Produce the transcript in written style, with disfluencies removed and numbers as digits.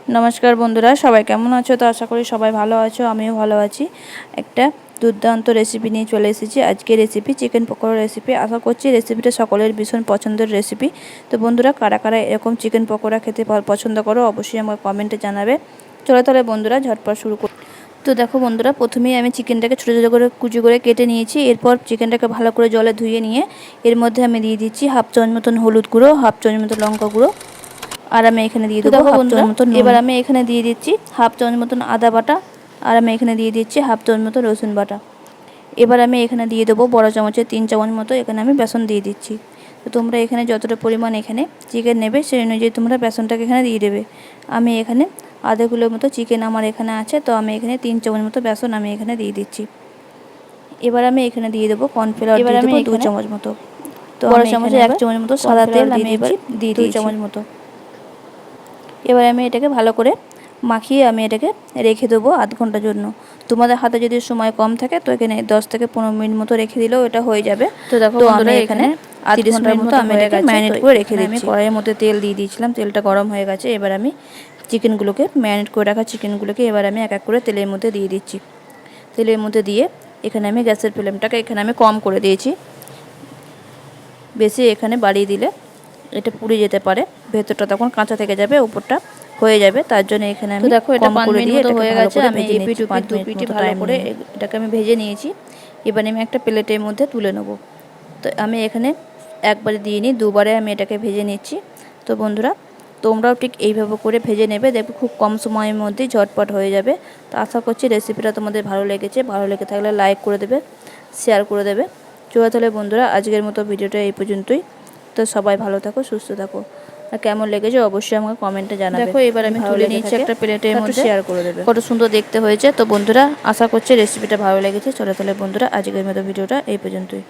নমস্কার বন্ধুরা, সবাই কেমন আছো? তো আশা করি সবাই ভালো আছো, আমিও ভালো আছি। একটা দুর্দান্ত রেসিপি নিয়ে চলে এসেছি। আজকে রেসিপি চিকেন পকোড়া রেসিপি। আশা করছি রেসিপিটা সকলের ভীষণ পছন্দের রেসিপি। তো বন্ধুরা, কারা কারা এরকম চিকেন পকোড়া খেতে পছন্দ করো অবশ্যই আমাকে কমেন্টে জানাবে। চলো তাহলে বন্ধুরা ঝটপট শুরু করি। তো দেখো বন্ধুরা, প্রথমেই আমি চিকেনটাকে ছোটো ছোটো করে কুচি করে কেটে নিয়েছি। এরপর চিকেনটাকে ভালো করে জলে ধুয়ে নিয়ে এর মধ্যে আমি দিয়ে দিচ্ছি হাফ চামচ মতন হলুদ গুঁড়ো, হাফ চামচ মতন লঙ্কা গুঁড়ো, আর আমি এখানে দিয়ে দেবো হাফ চামচ মতন। এবার আমি এখানে দিয়ে দিচ্ছি হাফ চামচ মতন আদা বাটা, আর আমি এখানে দিয়ে দিচ্ছি হাফ চামচ মতো রসুন বাটা। এবার আমি এখানে দিয়ে দেবো বড় চামচের 3 চামচ মতো এখানে আমি বেসন দিয়ে দিচ্ছি। তো তোমরা এখানে যতটা পরিমাণ এখানে চিকেন নেবে সেই অনুযায়ী তোমরা বেসনটাকে এখানে দিয়ে দেবে। আমি এখানে আধা কিলোর মতো চিকেন আমার এখানে আছে, তো আমি এখানে 3 চামচ মতো বেসন আমি এখানে দিয়ে দিচ্ছি। এবার আমি এখানে দিয়ে দেবো কর্নফ্লাওয়ার, এবার আমি 2 চামচ মতো, তো বড় চামচে 1 চামচ মতো সাদা তেল আমি এবার দিয়ে 2 চামচ মতো। এবার আমি এটাকে ভালো করে মাখিয়ে আমি এটাকে রেখে দেবো আধ ঘন্টার জন্য। তোমাদের হাতে যদি সময় কম থাকে তো এখানে 10 থেকে 15 মিনিট মতো রেখে দিলেও এটা হয়ে যাবে। তো দেখো বন্ধুরা, এখানে 30 মিনিট মতো আমি এটাকে ম্যারিনেট করে রেখে দিচ্ছি। আমি কড়াইয়ের মধ্যে তেল দিয়ে দিয়েছিলাম, তেলটা গরম হয়ে গেছে। এবার আমি চিকেনগুলোকে ম্যারিনেট করে রাখা চিকেনগুলোকে এবার আমি এক এক করে তেলের মধ্যে দিয়ে দিচ্ছি। তেলের মধ্যে দিয়ে এখানে আমি গ্যাসের ফ্লেমটাকে এখানে আমি কম করে দিয়েছি। বেশি এখানে বাড়িয়ে দিলে এটা পুড়ে যেতে পারে, ভেতরটা তখন কাঁচা থেকে যাবে, উপরটা হয়ে যাবে। তার জন্য এখানে আমি দেখো এটা 5 মিনিট মতো হয়ে গেছে। আমি এপিট ওপিট দু পিটি ভালো করে এটাকে আমি ভেজে নিয়েছি। এবার আমি একটা প্লেটের মধ্যে তুলে নেব। তো আমি এখানে একবারে দিয়ে নিই, দুবারে আমি এটাকে ভেজে নিচ্ছি। তো বন্ধুরা, তোমরাও ঠিক এইভাবে করে ভেজে নেবে, দেখবে খুব কম সময়ের মধ্যেই ঝটপট হয়ে যাবে। তো আশা করছি রেসিপিটা তোমাদের ভালো লেগেছে। ভালো লেগে থাকলে লাইক করে দেবে, শেয়ার করে দেবে। চলো তাহলে বন্ধুরা, আজকের মতো ভিডিওটা এই পর্যন্তই। তো সবাই ভালো থাকো, সুস্থ থাকো, আর কেমন লেগেছে অবশ্যই আমাকে কমেন্টে জানাবে। দেখো এবার আমি তুলে নিয়েছি একটা প্লেটের মধ্যে, শেয়ার করে দেবে। কত সুন্দর দেখতে হয়েছে। তো বন্ধুরা, আশা করছি রেসিপিটা ভালো লেগেছে। চলো তাহলে বন্ধুরা, আজকের মতো ভিডিওটা এই পর্যন্তই।